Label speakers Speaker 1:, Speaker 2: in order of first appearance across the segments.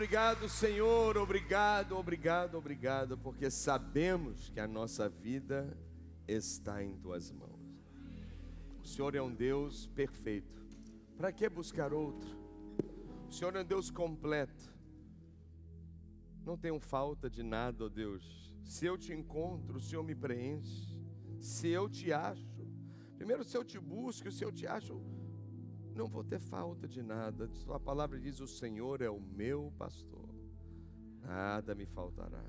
Speaker 1: obrigado, Senhor, obrigado, obrigado, obrigado, porque sabemos que a nossa vida está em Tuas mãos. O Senhor é um Deus perfeito. Para que buscar outro? O Senhor é um Deus completo. Não tenho falta de nada, ó Deus. Se eu te encontro, o Senhor me preenche. Se eu te acho, primeiro se eu te busco, se eu te acho, não vou ter falta de nada. Sua palavra diz: o Senhor é o meu pastor, nada me faltará.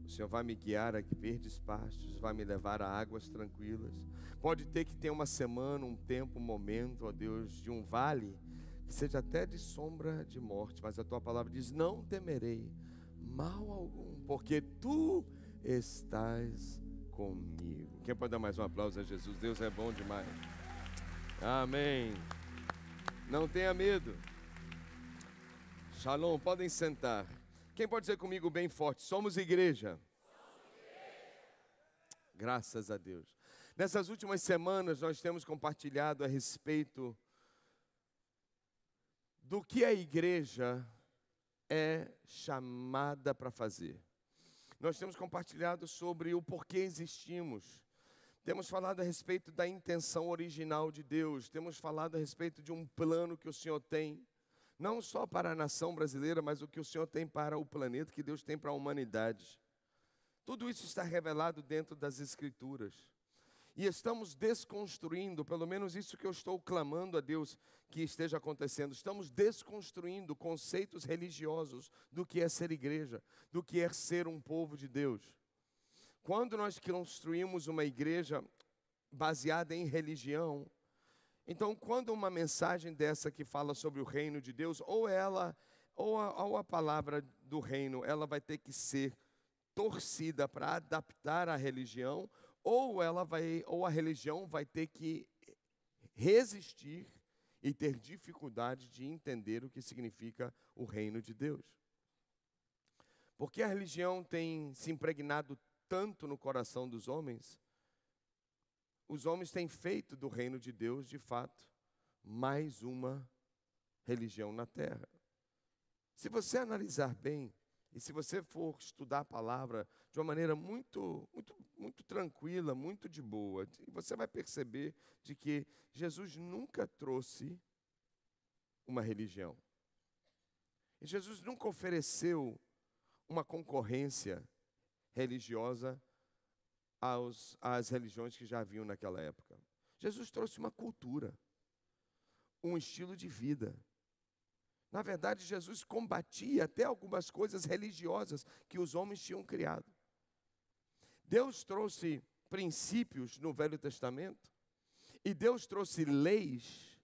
Speaker 1: O Senhor vai me guiar a verdes pastos, vai me levar a águas tranquilas. Pode ter que ter uma semana, um tempo, um momento, ó Deus, de um vale, que seja até de sombra de morte, mas a tua palavra diz: não temerei mal algum, porque tu estás comigo. Quem pode dar mais um aplauso a Jesus? Deus é bom demais. Amém. Não tenha medo. Shalom, podem sentar. Quem pode dizer comigo bem forte: somos igreja? Graças a Deus. Nessas últimas semanas nós temos compartilhado a respeito do que a igreja é chamada para fazer. Nós temos compartilhado sobre o porquê existimos. Temos falado a respeito da intenção original de Deus. Temos falado a respeito de um plano que o Senhor tem, não só para a nação brasileira, mas o que o Senhor tem para o planeta, que Deus tem para a humanidade. Tudo isso está revelado dentro das Escrituras. E estamos desconstruindo, pelo menos isso que eu estou clamando a Deus que esteja acontecendo. Estamos desconstruindo conceitos religiosos do que é ser igreja, do que é ser um povo de Deus. Quando nós construímos uma igreja baseada em religião, então quando uma mensagem dessa que fala sobre o reino de Deus, ou a palavra do reino, ela vai ter que ser torcida para adaptar à religião, ou a religião vai ter que resistir e ter dificuldade de entender o que significa o reino de Deus. Porque a religião tem se impregnado tanto no coração dos homens, os homens têm feito do reino de Deus, de fato, mais uma religião na terra. Se você analisar bem, e se você for estudar a palavra de uma maneira muito tranquila, muito de boa, você vai perceber de que Jesus nunca trouxe uma religião. E Jesus nunca ofereceu uma concorrência religiosa às religiões que já haviam naquela época. Jesus trouxe uma cultura, um estilo de vida. Na verdade, Jesus combatia até algumas coisas religiosas que os homens tinham criado. Deus trouxe princípios no Velho Testamento, e Deus trouxe leis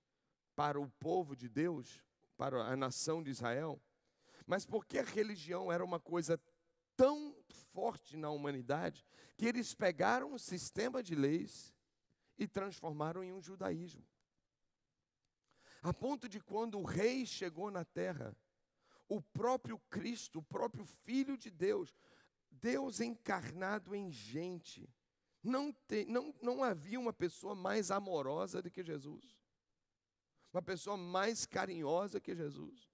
Speaker 1: para o povo de Deus, para a nação de Israel, mas porque a religião era uma coisa tão forte na humanidade, que eles pegaram um sistema de leis e transformaram em um judaísmo. A ponto de quando o rei chegou na terra, o próprio Cristo, o próprio Filho de Deus, Deus encarnado em gente, não havia uma pessoa mais amorosa do que Jesus, uma pessoa mais carinhosa que Jesus,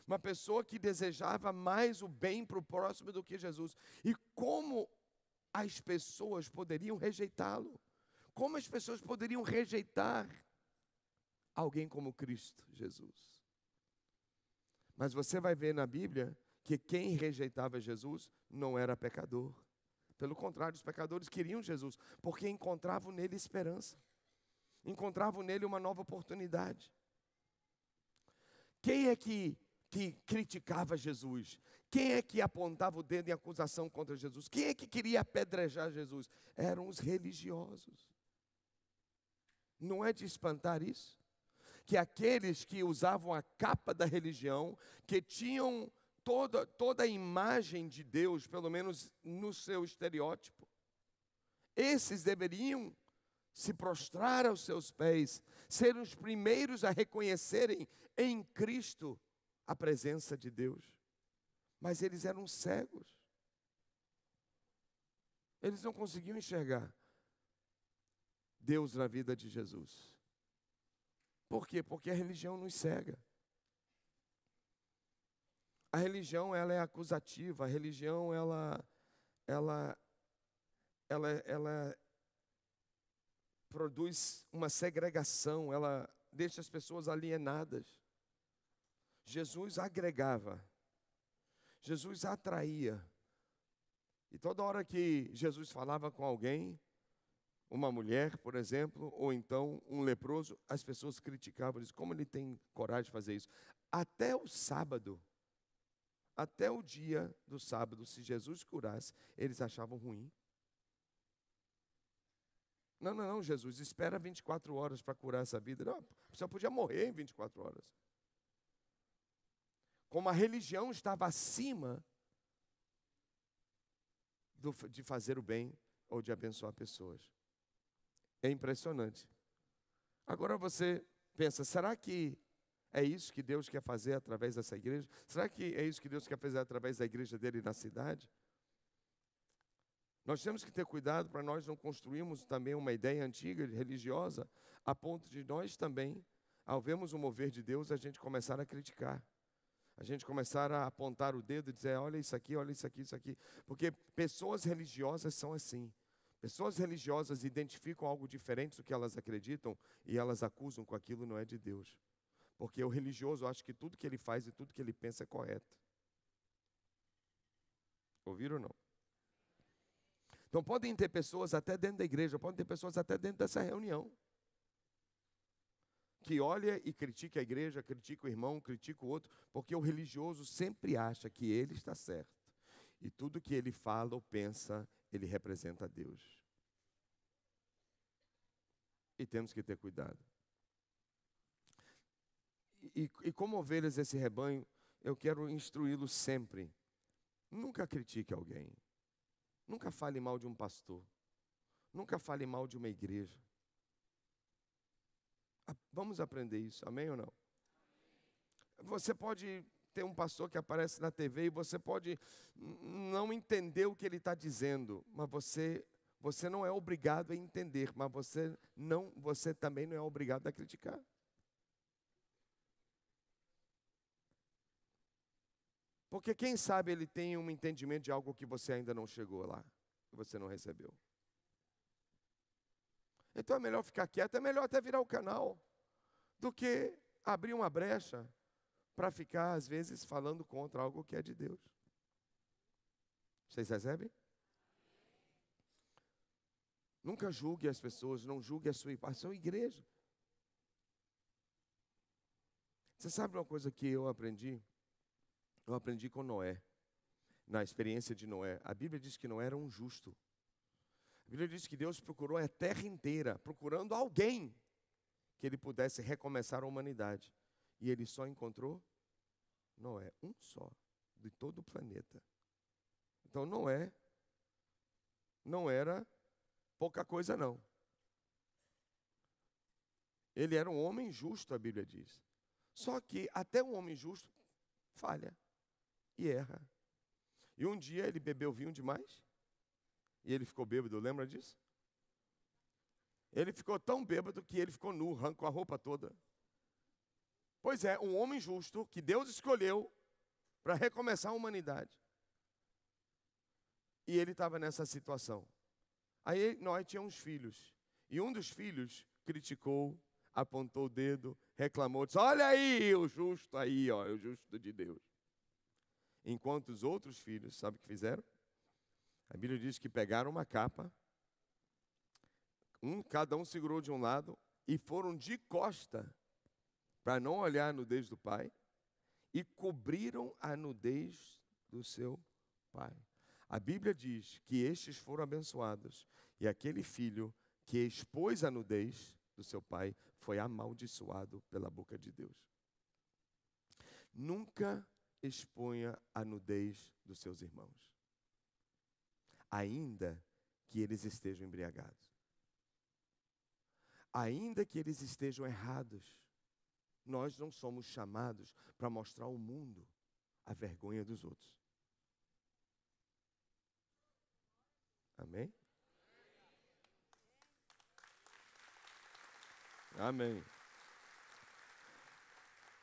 Speaker 1: uma pessoa que desejava mais o bem para o próximo do que Jesus. E como as pessoas poderiam rejeitá-lo? Como as pessoas poderiam rejeitar alguém como Cristo Jesus? Mas você vai ver na Bíblia que quem rejeitava Jesus não era pecador. Pelo contrário, os pecadores queriam Jesus, porque encontravam nele esperança, encontravam nele uma nova oportunidade. Quem é que criticava Jesus? Quem é que apontava o dedo em acusação contra Jesus? Quem é que queria apedrejar Jesus? Eram os religiosos. Não é de espantar isso? Que aqueles que usavam a capa da religião, que tinham toda a imagem de Deus, pelo menos no seu estereótipo, esses deveriam se prostrar aos seus pés, ser os primeiros a reconhecerem em Cristo a presença de Deus. Mas eles eram cegos. Eles não conseguiam enxergar Deus na vida de Jesus. Por quê? Porque a religião nos cega. A religião, ela é acusativa. A religião, ela produz uma segregação. Ela deixa as pessoas alienadas. Jesus agregava. Jesus atraía. E toda hora que Jesus falava com alguém, uma mulher, por exemplo, ou então um leproso, as pessoas criticavam, diziam, como ele tem coragem de fazer isso? Até o sábado, até o dia do sábado, se Jesus curasse, eles achavam ruim. Não, Jesus, espera 24 horas para curar essa vida. Não, você podia morrer em 24 horas. Como a religião estava acima de fazer o bem ou de abençoar pessoas. É impressionante. Agora você pensa, será que é isso que Deus quer fazer através dessa igreja? Será que é isso que Deus quer fazer através da igreja dele na cidade? Nós temos que ter cuidado para nós não construirmos também uma ideia antiga, religiosa, a ponto de nós também, ao vermos o mover de Deus, a gente começar a criticar. A gente começar a apontar o dedo e dizer, olha isso aqui, olha isso aqui, isso aqui. Porque pessoas religiosas são assim. Pessoas religiosas identificam algo diferente do que elas acreditam e elas acusam que aquilo não é de Deus. Porque o religioso acha que tudo que ele faz e tudo que ele pensa é correto. Ouviram ou não? Então podem ter pessoas até dentro da igreja, podem ter pessoas até dentro dessa reunião, que olha e critica a igreja, critica o irmão, critica o outro, porque o religioso sempre acha que ele está certo. E tudo que ele fala ou pensa, ele representa Deus. E temos que ter cuidado. E como ovelhas desse rebanho, eu quero instruí-los sempre. Nunca critique alguém. Nunca fale mal de um pastor. Nunca fale mal de uma igreja. Vamos aprender isso, amém ou não? Você pode ter um pastor que aparece na TV e você pode não entender o que ele está dizendo, mas você não é obrigado a entender, mas você também não é obrigado a criticar. Porque quem sabe ele tem um entendimento de algo que você ainda não chegou lá, que você não recebeu. Então é melhor ficar quieto, é melhor até virar o canal, do que abrir uma brecha para ficar, às vezes, falando contra algo que é de Deus. Vocês recebem? Nunca julgue as pessoas, não julgue a sua igreja. Você sabe uma coisa que eu aprendi? Eu aprendi com Noé, na experiência de Noé. A Bíblia diz que Noé era um justo. A Bíblia diz que Deus procurou a terra inteira, procurando alguém que ele pudesse recomeçar a humanidade. E ele só encontrou Noé, um só, de todo o planeta. Então Noé não era pouca coisa não. Ele era um homem justo, a Bíblia diz. Só que até um homem justo falha e erra. E um dia ele bebeu vinho demais. E ele ficou bêbado, lembra disso? Ele ficou tão bêbado que ele ficou nu, arrancou a roupa toda. Pois é, um homem justo que Deus escolheu para recomeçar a humanidade. E ele estava nessa situação. Aí nós tínhamos filhos. E um dos filhos criticou, apontou o dedo, reclamou, disse, olha aí o justo aí, ó, o justo de Deus. Enquanto os outros filhos, sabe o que fizeram? A Bíblia diz que pegaram uma capa, cada um segurou de um lado e foram de costa para não olhar a nudez do pai e cobriram a nudez do seu pai. A Bíblia diz que estes foram abençoados e aquele filho que expôs a nudez do seu pai foi amaldiçoado pela boca de Deus. Nunca exponha a nudez dos seus irmãos, ainda que eles estejam embriagados. Ainda que eles estejam errados, nós não somos chamados para mostrar ao mundo a vergonha dos outros. Amém? Amém.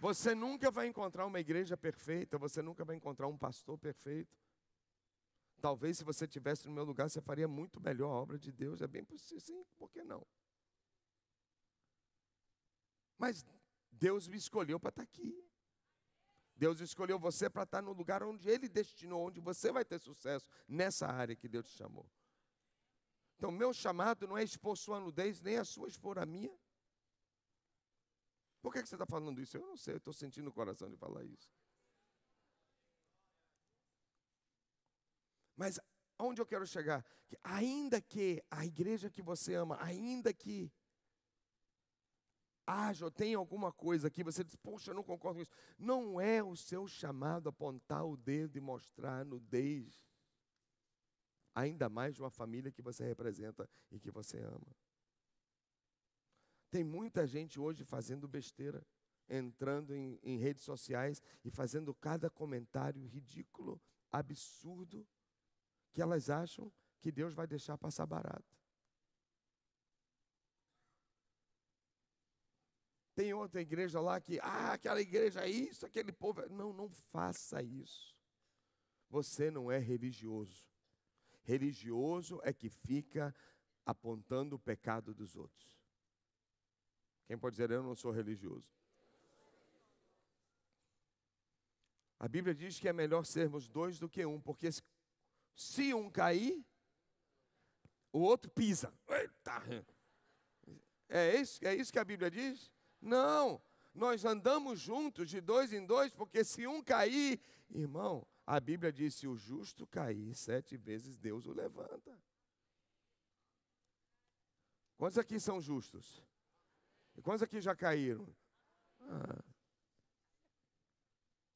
Speaker 1: Você nunca vai encontrar uma igreja perfeita, você nunca vai encontrar um pastor perfeito. Talvez se você estivesse no meu lugar, você faria muito melhor a obra de Deus. É bem possível, sim, por que não? Mas Deus me escolheu para estar aqui. Deus escolheu você para estar no lugar onde Ele destinou, onde você vai ter sucesso, nessa área que Deus te chamou. Então, meu chamado não é expor sua nudez, nem a sua expor a minha. Por que você está falando isso? Eu não sei, eu estou sentindo o coração de falar isso. Mas onde eu quero chegar? Que ainda que a igreja que você ama, ainda que haja ou tenha alguma coisa aqui, você diz, poxa, eu não concordo com isso. Não é o seu chamado apontar o dedo e mostrar a nudez. Ainda mais de uma família que você representa e que você ama. Tem muita gente hoje fazendo besteira, entrando em redes sociais e fazendo cada comentário ridículo, absurdo, que elas acham que Deus vai deixar passar barato. Tem outra igreja lá que, aquela igreja é isso, aquele povo... Não, não faça isso. Você não é religioso. Religioso é que fica apontando o pecado dos outros. Quem pode dizer, eu não sou religioso? A Bíblia diz que é melhor sermos dois do que um, porque se um cair, o outro pisa. Eita. É isso que a Bíblia diz? Não, nós andamos juntos de dois em dois, porque se um cair, irmão, a Bíblia diz, se o justo cair 7 vezes, Deus o levanta. Quantos aqui são justos? E quantos aqui já caíram?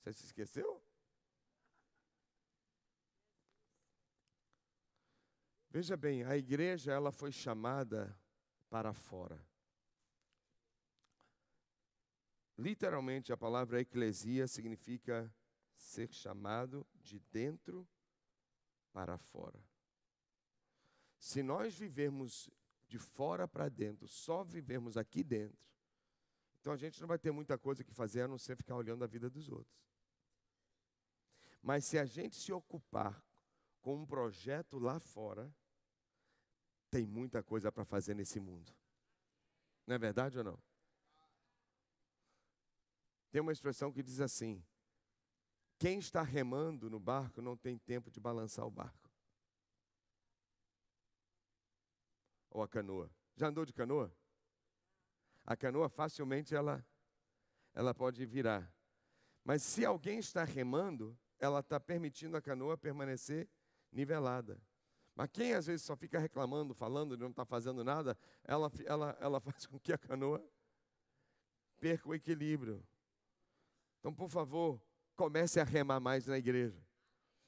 Speaker 1: Você se esqueceu? Veja bem, a igreja ela foi chamada para fora. Literalmente a palavra eclesia significa ser chamado de dentro para fora. Se nós vivermos de fora para dentro, só vivemos aqui dentro, então a gente não vai ter muita coisa que fazer a não ser ficar olhando a vida dos outros. Mas se a gente se ocupar com um projeto lá fora, tem muita coisa para fazer nesse mundo. Não é verdade ou não? Tem uma expressão que diz assim, quem está remando no barco não tem tempo de balançar o barco. Ou a canoa. Já andou de canoa? A canoa facilmente ela pode virar. Mas se alguém está remando, ela está permitindo a canoa permanecer nivelada. Mas quem às vezes só fica reclamando, falando e não está fazendo nada, ela faz com que a canoa perca o equilíbrio. Então, por favor, comece a remar mais na igreja.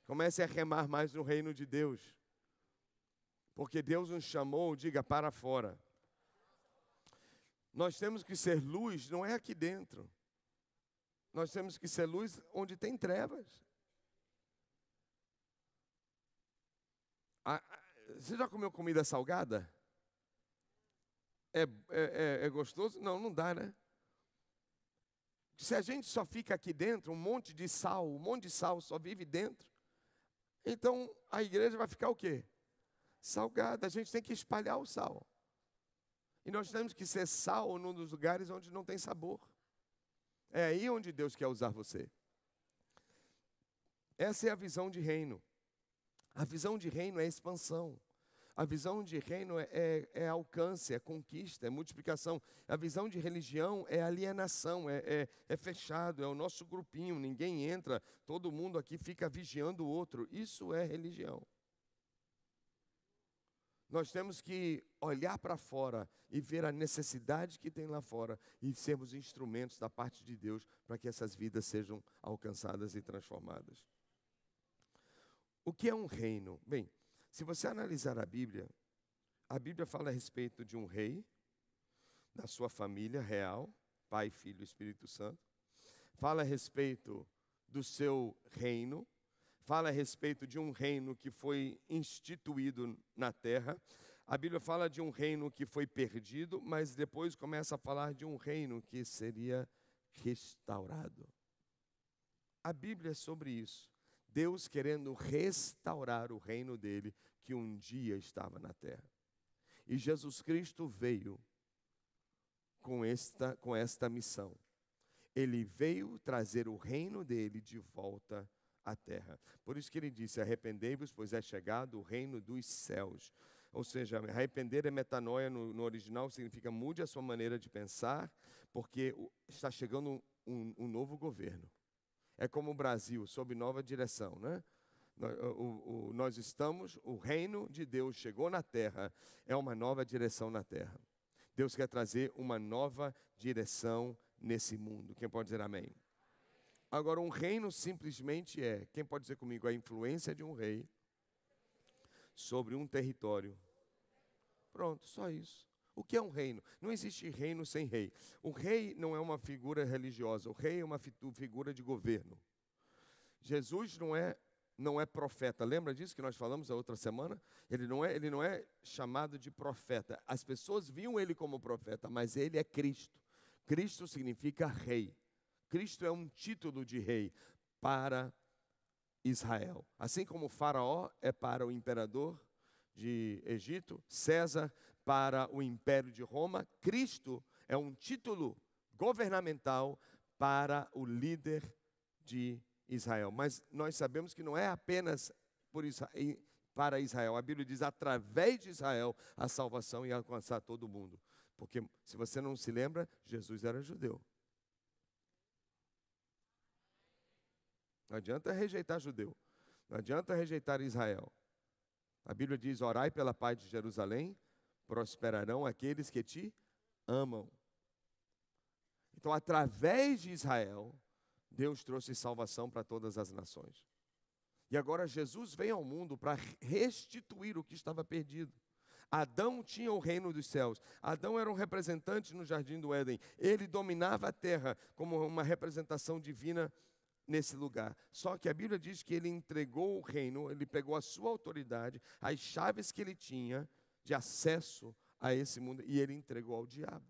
Speaker 1: Comece a remar mais no reino de Deus. Porque Deus nos chamou, diga, para fora. Nós temos que ser luz, não é aqui dentro. Nós temos que ser luz onde tem trevas. Você já comeu comida salgada? É gostoso? Não, não dá, né? Se a gente só fica aqui dentro, um monte de sal só vive dentro, então a igreja vai ficar o quê? Salgada. A gente tem que espalhar o sal. E nós temos que ser sal num dos lugares onde não tem sabor. É aí onde Deus quer usar você. Essa é a visão de reino. A visão de reino é expansão. A visão de reino é alcance, é conquista, é multiplicação. A visão de religião é alienação, é fechado, é o nosso grupinho. Ninguém entra, todo mundo aqui fica vigiando o outro. Isso é religião. Nós temos que olhar para fora e ver a necessidade que tem lá fora e sermos instrumentos da parte de Deus para que essas vidas sejam alcançadas e transformadas. O que é um reino? Bem, se você analisar a Bíblia fala a respeito de um rei, da sua família real, Pai, Filho e Espírito Santo. Fala a respeito do seu reino. Fala a respeito de um reino que foi instituído na terra. A Bíblia fala de um reino que foi perdido, mas depois começa a falar de um reino que seria restaurado. A Bíblia é sobre isso. Deus querendo restaurar o reino dele que um dia estava na terra. E Jesus Cristo veio com esta missão. Ele veio trazer o reino dele de volta à terra. Por isso que ele disse: arrependei-vos, pois é chegado o reino dos céus. Ou seja, arrepender é metanoia no original, significa mude a sua maneira de pensar, porque está chegando um novo governo. É como o Brasil, sob nova direção, né? Nós estamos, o reino de Deus chegou na terra, é uma nova direção na terra. Deus quer trazer uma nova direção nesse mundo. Quem pode dizer amém? Agora, um reino simplesmente quem pode dizer comigo, a influência de um rei sobre um território. Pronto, só isso. O que é um reino? Não existe reino sem rei. O rei não é uma figura religiosa, o rei é uma figura de governo. Jesus não é profeta. Lembra disso que nós falamos a outra semana? Ele não é chamado de profeta. As pessoas viam ele como profeta, mas ele é Cristo. Cristo significa rei. Cristo é um título de rei para Israel. Assim como o faraó é para o imperador de Egito, César para o império de Roma, Cristo é um título governamental para o líder de Israel. Mas nós sabemos que não é apenas para Israel. A Bíblia diz, através de Israel, a salvação ia alcançar todo mundo. Porque, se você não se lembra, Jesus era judeu. Não adianta rejeitar judeu. Não adianta rejeitar Israel. A Bíblia diz, orai pela paz de Jerusalém, prosperarão aqueles que te amam. Então, através de Israel, Deus trouxe salvação para todas as nações. E agora Jesus vem ao mundo para restituir o que estava perdido. Adão tinha o reino dos céus. Adão era um representante no jardim do Éden. Ele dominava a terra como uma representação divina nesse lugar. Só que a Bíblia diz que ele entregou o reino, ele pegou a sua autoridade, as chaves que ele tinha de acesso a esse mundo, e ele entregou ao diabo.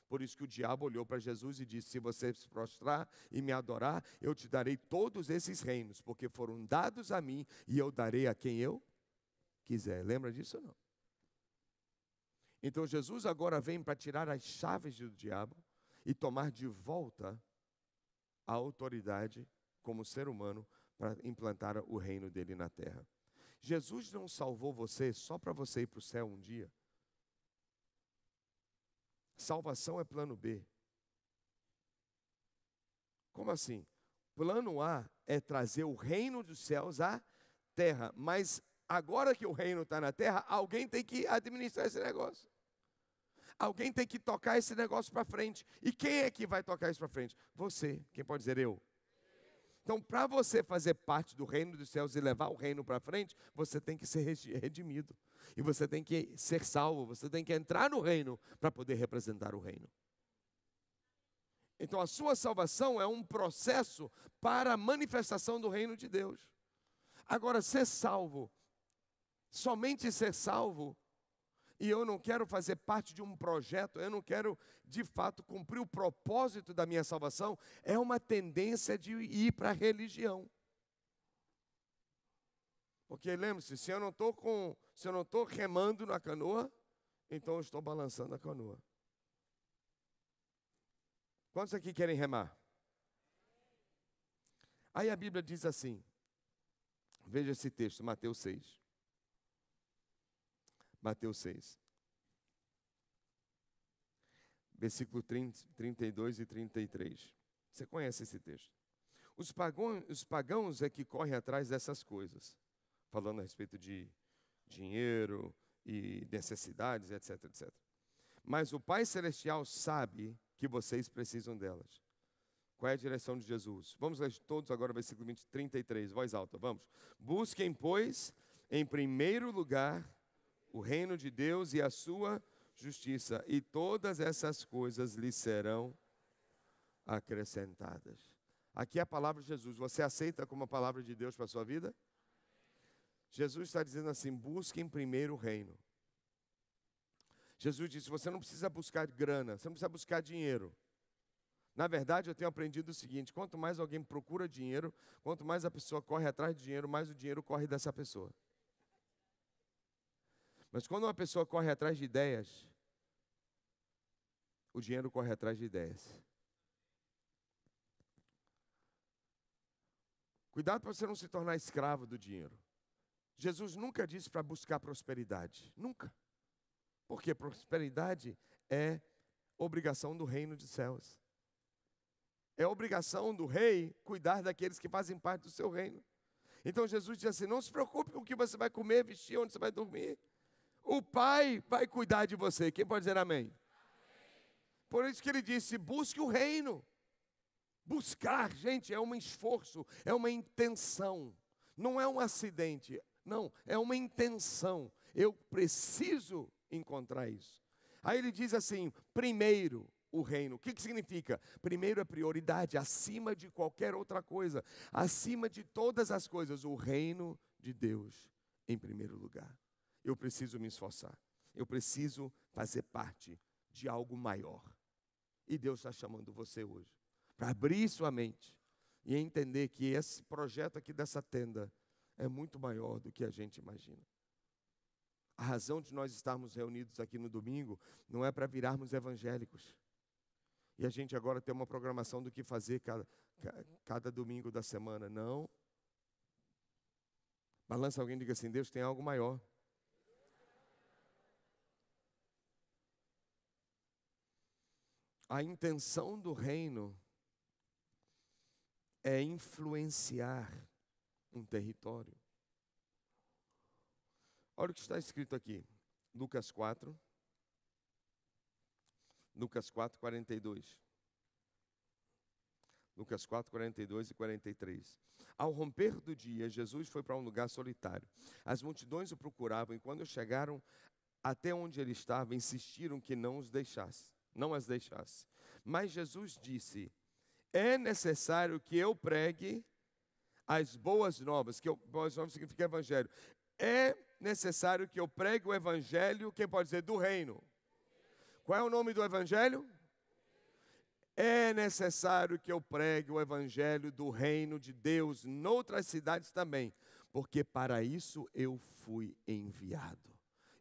Speaker 1: Por isso que o diabo olhou para Jesus e disse, se você se prostrar e me adorar, eu te darei todos esses reinos, porque foram dados a mim, e eu darei a quem eu quiser. Lembra disso ou não? Então Jesus agora vem para tirar as chaves do diabo e tomar de volta a autoridade como ser humano para implantar o reino dele na terra. Jesus não salvou você só para você ir para o céu um dia. Salvação é plano B. Como assim? Plano A é trazer o reino dos céus à terra, mas agora que o reino está na terra, alguém tem que administrar esse negócio. Alguém tem que tocar esse negócio para frente. E quem é que vai tocar isso para frente? Você. Quem pode dizer eu? Então, para você fazer parte do reino dos céus e levar o reino para frente, você tem que ser redimido. E você tem que ser salvo, você tem que entrar no reino para poder representar o reino. Então, a sua salvação é um processo para a manifestação do reino de Deus. Agora, ser salvo, somente ser salvo, e eu não quero fazer parte de um projeto, eu não quero, de fato, cumprir o propósito da minha salvação, é uma tendência de ir para a religião. Porque lembre-se, se eu não estou remando na canoa, então eu estou balançando a canoa. Quantos aqui querem remar? Aí a Bíblia diz assim, veja esse texto, Mateus 6. Mateus 6. Versículo 32 e 33. Você conhece esse texto. Os pagãos é que correm atrás dessas coisas. Falando a respeito de dinheiro e necessidades, etc, etc. Mas o Pai Celestial sabe que vocês precisam delas. Qual é a direção de Jesus? Vamos ler todos agora o versículo 33, voz alta, vamos. Busquem, pois, em primeiro lugar, o reino de Deus e a sua justiça, e todas essas coisas lhe serão acrescentadas. Aqui é a palavra de Jesus. Você aceita como a palavra de Deus para a sua vida? Jesus está dizendo assim, busquem primeiro o reino. Jesus disse, você não precisa buscar grana, você não precisa buscar dinheiro. Na verdade, eu tenho aprendido o seguinte: quanto mais alguém procura dinheiro, quanto mais a pessoa corre atrás de dinheiro, mais o dinheiro corre dessa pessoa. Mas quando uma pessoa corre atrás de ideias, o dinheiro corre atrás de ideias. Cuidado para você não se tornar escravo do dinheiro. Jesus nunca disse para buscar prosperidade. Nunca. Porque prosperidade é obrigação do reino dos céus. É obrigação do rei cuidar daqueles que fazem parte do seu reino. Então Jesus diz assim: não se preocupe com o que você vai comer, vestir, onde você vai dormir. O Pai vai cuidar de você. Quem pode dizer amém? Por isso que ele disse: busque o reino. Buscar, gente, é um esforço, é uma intenção. Não é um acidente, não, é uma intenção. Eu preciso encontrar isso. Aí ele diz assim: primeiro o reino. O que significa? Primeiro é prioridade, acima de qualquer outra coisa, acima de todas as coisas, o reino de Deus em primeiro lugar. Eu preciso me esforçar, eu preciso fazer parte de algo maior. E Deus está chamando você hoje para abrir sua mente e entender que esse projeto aqui dessa tenda é muito maior do que a gente imagina. A razão de nós estarmos reunidos aqui no domingo não é para virarmos evangélicos. E a gente agora tem uma programação do que fazer cada domingo da semana. Não. Balança alguém e diga assim: Deus tem algo maior. A intenção do reino é influenciar um território. Olha o que está escrito aqui, Lucas 4, 42. Lucas 4, 42 e 43. Ao romper do dia, Jesus foi para um lugar solitário. As multidões o procuravam e quando chegaram até onde ele estava, insistiram que não as deixasse. Mas Jesus disse: é necessário que eu pregue as boas novas, boas novas significa evangelho. É necessário que eu pregue o evangelho, quem pode dizer, do reino. Qual é o nome do evangelho? É necessário que eu pregue o evangelho do reino de Deus noutras cidades também, porque para isso eu fui enviado.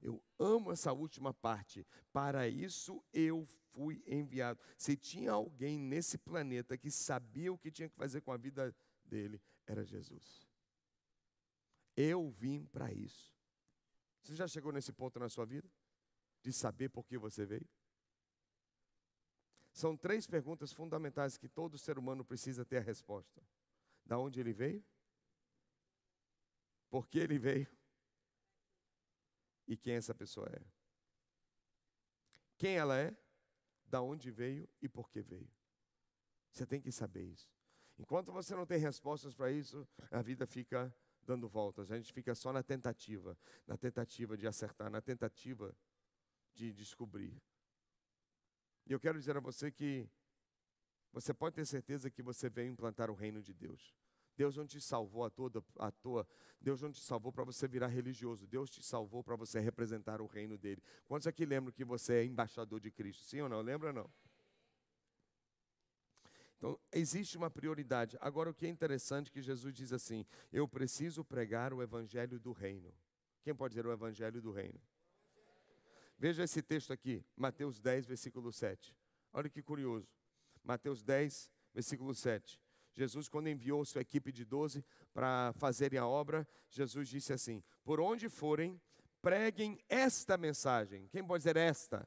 Speaker 1: Eu amo essa última parte. Para isso eu fui enviado. Se tinha alguém nesse planeta que sabia o que tinha que fazer com a vida dele, era Jesus. Eu vim para isso. Você já chegou nesse ponto na sua vida? De saber por que você veio? São 3 perguntas fundamentais que todo ser humano precisa ter a resposta. Da onde ele veio? Por que ele veio? E quem essa pessoa é? Quem ela é? Da onde veio e por que veio? Você tem que saber isso. Enquanto você não tem respostas para isso, a vida fica dando voltas. A gente fica só na tentativa de acertar, na tentativa de descobrir. E eu quero dizer a você que você pode ter certeza que você veio implantar o reino de Deus. Deus não te salvou à toa. Deus não te salvou para você virar religioso. Deus te salvou para você representar o reino dele. Quantos aqui lembram que você é embaixador de Cristo? Sim ou não? Lembra ou não? Então, existe uma prioridade. Agora, o que é interessante é que Jesus diz assim: eu preciso pregar o evangelho do reino. Quem pode dizer o evangelho do reino? Veja esse texto aqui, Mateus 10, versículo 7. Olha que curioso. Mateus 10, versículo 7. Jesus, quando enviou sua equipe de 12 para fazerem a obra, Jesus disse assim: por onde forem, preguem esta mensagem. Quem pode dizer esta?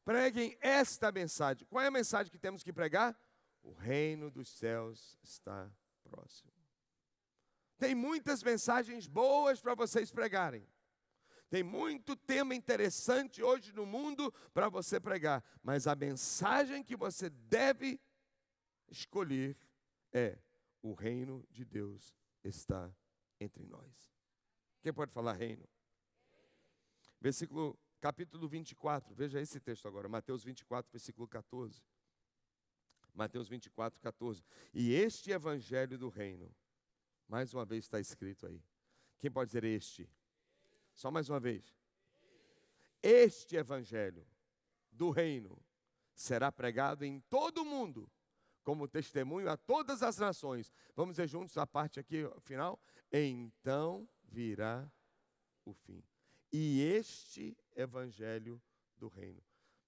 Speaker 1: Preguem esta mensagem. Qual é a mensagem que temos que pregar? O reino dos céus está próximo. Tem muitas mensagens boas para vocês pregarem. Tem muito tema interessante hoje no mundo para você pregar. Mas a mensagem que você deve escolher é: o reino de Deus está entre nós. Quem pode falar reino? Capítulo 24, veja esse texto agora, Mateus 24, versículo 14. Mateus 24, 14. E este evangelho do reino, mais uma vez está escrito aí. Quem pode dizer este? Só mais uma vez. Este evangelho do reino será pregado em todo o mundo, como testemunho a todas as nações. Vamos ver juntos a parte aqui, final. Então virá o fim. E este evangelho do reino.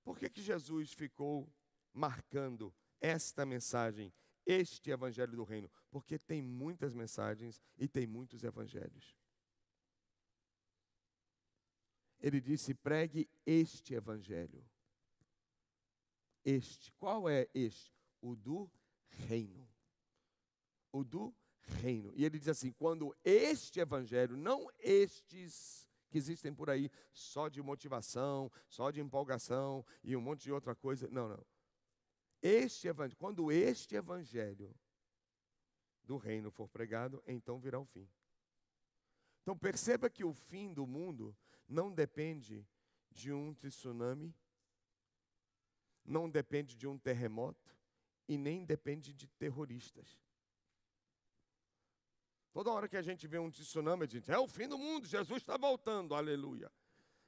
Speaker 1: Por que Jesus ficou marcando esta mensagem, este evangelho do reino? Porque tem muitas mensagens e tem muitos evangelhos. Ele disse: pregue este evangelho. Este. Qual é este? O do reino. O do reino. E ele diz assim: quando este evangelho, não estes que existem por aí, só de motivação, só de empolgação e um monte de outra coisa. Não, não. Este evangelho, quando este evangelho do reino for pregado, então virá o fim. Então perceba que o fim do mundo não depende de um tsunami, não depende de um terremoto e nem depende de terroristas. Toda hora que a gente vê um tsunami, a gente é o fim do mundo, Jesus está voltando, aleluia.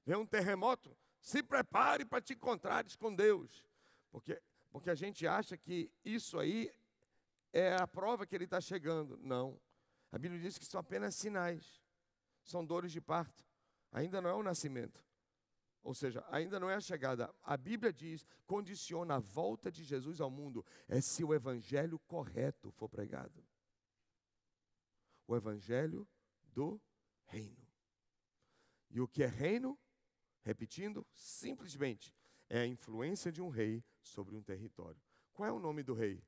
Speaker 1: Vê um terremoto, se prepare para te encontrares com Deus. Porque a gente acha que isso aí é a prova que ele está chegando. Não. A Bíblia diz que são apenas sinais. São dores de parto. Ainda não é o nascimento. Ou seja, ainda não é a chegada. A Bíblia diz, condiciona a volta de Jesus ao mundo é se o evangelho correto for pregado. O evangelho do reino. E o que é reino? Repetindo, simplesmente, é a influência de um rei sobre um território. Qual é o nome do rei?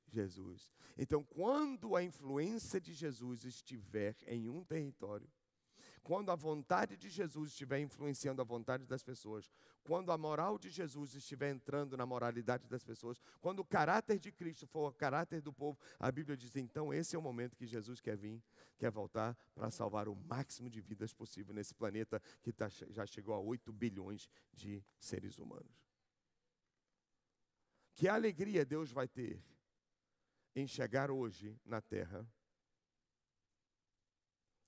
Speaker 1: Jesus. Então, quando a influência de Jesus estiver em um território, quando a vontade de Jesus estiver influenciando a vontade das pessoas, quando a moral de Jesus estiver entrando na moralidade das pessoas, quando o caráter de Cristo for o caráter do povo, a Bíblia diz, então esse é o momento que Jesus quer vir, quer voltar para salvar o máximo de vidas possível nesse planeta que já chegou a 8 bilhões de seres humanos. Que alegria Deus vai ter em chegar hoje na Terra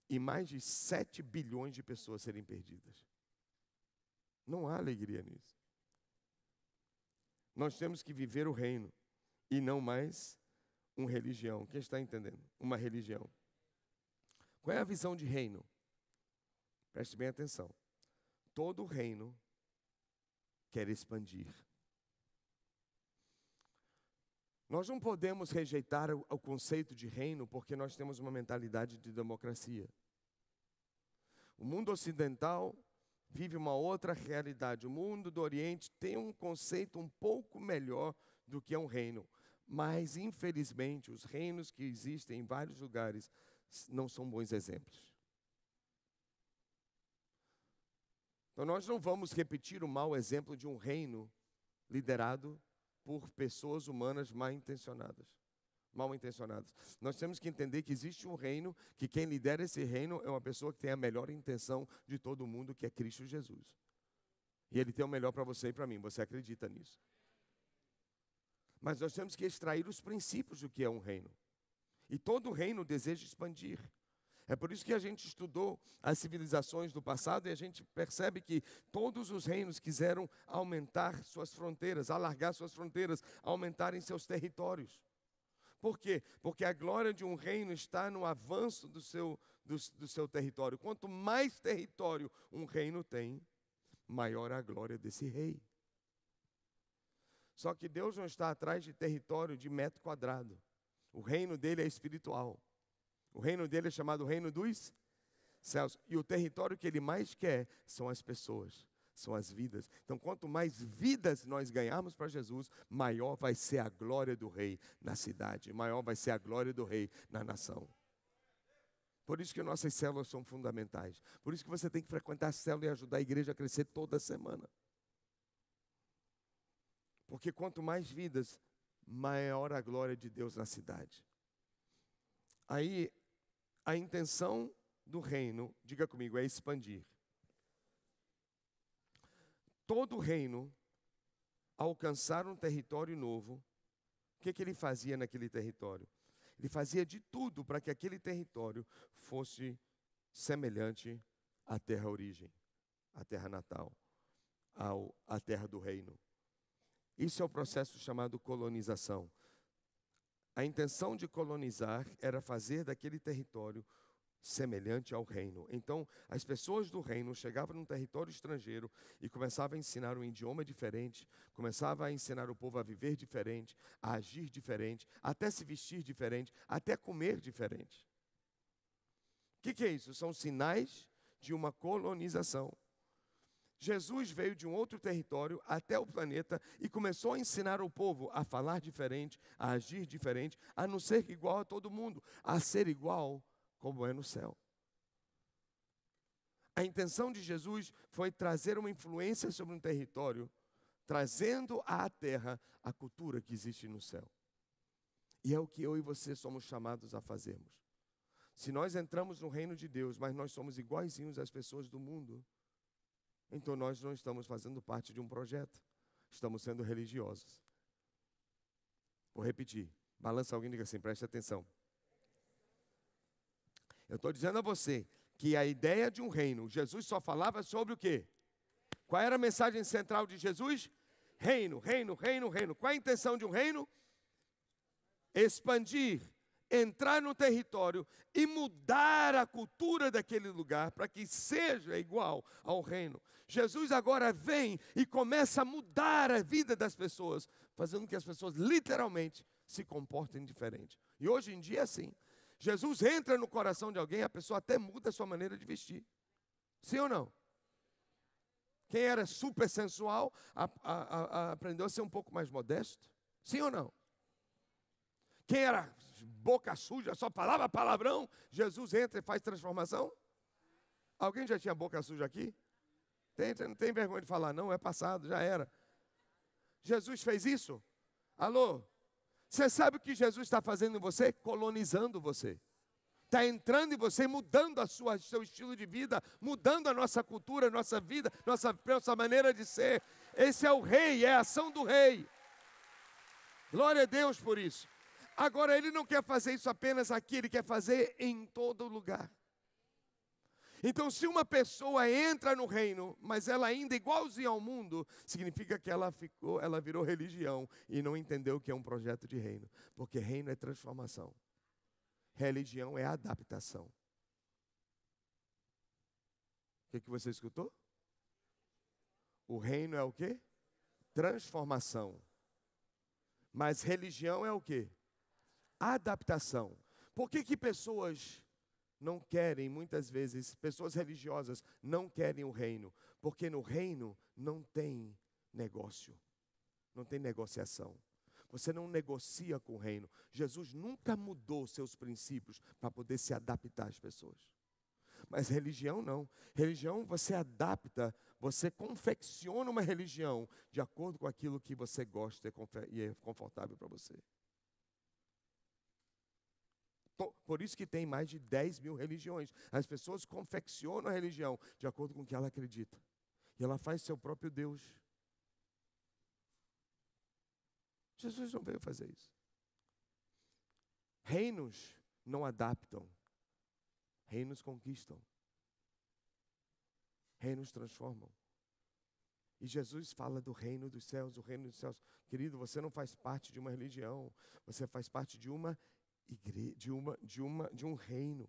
Speaker 1: e mais de 7 bilhões de pessoas serem perdidas. Não há alegria nisso. Nós temos que viver o reino e não mais uma religião. Quem está entendendo? Uma religião. Qual é a visão de reino? Preste bem atenção. Todo reino quer expandir. Nós não podemos rejeitar o conceito de reino porque nós temos uma mentalidade de democracia. O mundo ocidental vive uma outra realidade. O mundo do Oriente tem um conceito um pouco melhor do que é um reino. Mas, infelizmente, os reinos que existem em vários lugares não são bons exemplos. Então, nós não vamos repetir o mau exemplo de um reino liderado por pessoas humanas mal intencionadas. Nós temos que entender que existe um reino, que quem lidera esse reino é uma pessoa que tem a melhor intenção de todo mundo, que é Cristo Jesus. E Ele tem o melhor para você e para mim, você acredita nisso? Mas nós temos que extrair os princípios do que é um reino. E todo reino deseja expandir. É por isso que a gente estudou as civilizações do passado e a gente percebe que todos os reinos quiseram aumentar suas fronteiras, alargar suas fronteiras, aumentarem seus territórios. Por quê? Porque a glória de um reino está no avanço do seu território. Quanto mais território um reino tem, maior a glória desse rei. Só que Deus não está atrás de território de metro quadrado. O reino dele é espiritual. O reino dele é chamado reino dos céus. E o território que ele mais quer são as pessoas, são as vidas. Então, quanto mais vidas nós ganharmos para Jesus, maior vai ser a glória do rei na cidade, maior vai ser a glória do rei na nação. Por isso que nossas células são fundamentais. Por isso que você tem que frequentar a célula e ajudar a igreja a crescer toda semana. Porque quanto mais vidas, maior a glória de Deus na cidade. Aí, a intenção do reino, diga comigo, é expandir. Todo reino, ao alcançar um território novo, o que ele fazia naquele território? Ele fazia de tudo para que aquele território fosse semelhante à terra origem, à terra natal, à terra do reino. Isso é o processo chamado colonização. A intenção de colonizar era fazer daquele território semelhante ao reino. Então, as pessoas do reino chegavam num território estrangeiro e começavam a ensinar um idioma diferente, começavam a ensinar o povo a viver diferente, a agir diferente, até se vestir diferente, até comer diferente. O que é isso? São sinais de uma colonização. Jesus veio de um outro território até o planeta e começou a ensinar o povo a falar diferente, a agir diferente, a não ser igual a todo mundo, a ser igual como é no céu. A intenção de Jesus foi trazer uma influência sobre um território, trazendo à terra a cultura que existe no céu. E é o que eu e você somos chamados a fazermos. Se nós entramos no reino de Deus, mas nós somos iguaizinhos às pessoas do mundo, então nós não estamos fazendo parte de um projeto, estamos sendo religiosos. Vou repetir, balança alguém e diga assim, preste atenção. Eu estou dizendo a você que a ideia de um reino, Jesus só falava sobre o quê? Qual era a mensagem central de Jesus? Reino, reino, reino, reino. Qual a intenção de um reino? Expandir, entrar no território e mudar a cultura daquele lugar para que seja igual ao reino. Jesus agora vem e começa a mudar a vida das pessoas, fazendo com que as pessoas literalmente se comportem diferente. E hoje em dia é assim. Jesus entra no coração de alguém, a pessoa até muda a sua maneira de vestir. Sim ou não? Quem era super sensual, aprendeu a ser um pouco mais modesto. Sim ou não? Quem era boca suja, só falava palavrão, Jesus entra e faz transformação? Alguém já tinha boca suja aqui? Não tem vergonha de falar, não, é passado, já era. Jesus fez isso? Alô? Você sabe o que Jesus está fazendo em você? Colonizando você. Está entrando em você, mudando seu estilo de vida, mudando a nossa cultura, nossa vida, nossa maneira de ser. Esse é o rei, é a ação do rei. Glória a Deus por isso. Agora, ele não quer fazer isso apenas aqui, ele quer fazer em todo lugar. Então, se uma pessoa entra no reino, mas ela ainda é igualzinha ao mundo, significa que ela virou religião e não entendeu o que é um projeto de reino. Porque reino é transformação. Religião é adaptação. O que você escutou? O reino é o quê? Transformação. Mas religião é o quê? Adaptação. Por que pessoas não querem, muitas vezes, pessoas religiosas não querem o reino? Porque no reino não tem negócio, não tem negociação. Você não negocia com o reino. Jesus nunca mudou seus princípios para poder se adaptar às pessoas. Mas religião não. Religião você adapta, você confecciona uma religião de acordo com aquilo que você gosta e é confortável para você. Por isso que tem mais de 10 mil religiões. As pessoas confeccionam a religião de acordo com o que ela acredita. E ela faz seu próprio Deus. Jesus não veio fazer isso. Reinos não adaptam. Reinos conquistam. Reinos transformam. E Jesus fala do reino dos céus, o reino dos céus. Querido, você não faz parte de uma religião. Você faz parte de uma igreja, de um reino.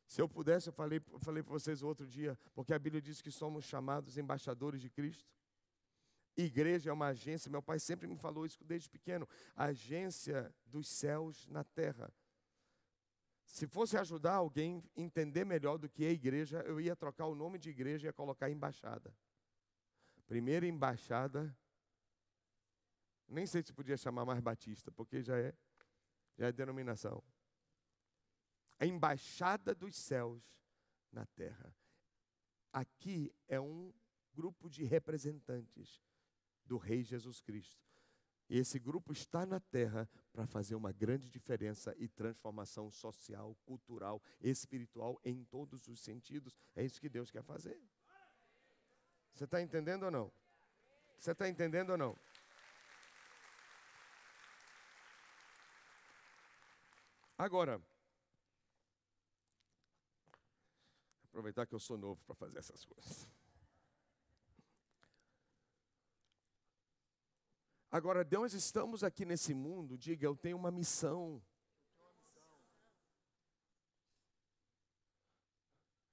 Speaker 1: Se eu pudesse, eu falei para vocês outro dia, porque a Bíblia diz que somos chamados embaixadores de Cristo. Igreja é uma agência, meu pai sempre me falou isso desde pequeno, agência dos céus na terra. Se fosse ajudar alguém a entender melhor do que é igreja, eu ia trocar o nome de igreja e ia colocar embaixada. Primeira embaixada, nem sei se podia chamar mais batista, porque já é denominação. A embaixada dos céus na terra. Aqui é um grupo de representantes do Rei Jesus Cristo. E esse grupo está na terra para fazer uma grande diferença e transformação social, cultural, espiritual, em todos os sentidos. É isso que Deus quer fazer. Você está entendendo ou não? Você está entendendo ou não? Agora, aproveitar que eu sou novo para fazer essas coisas. Agora, nós estamos aqui nesse mundo, diga, eu tenho uma missão.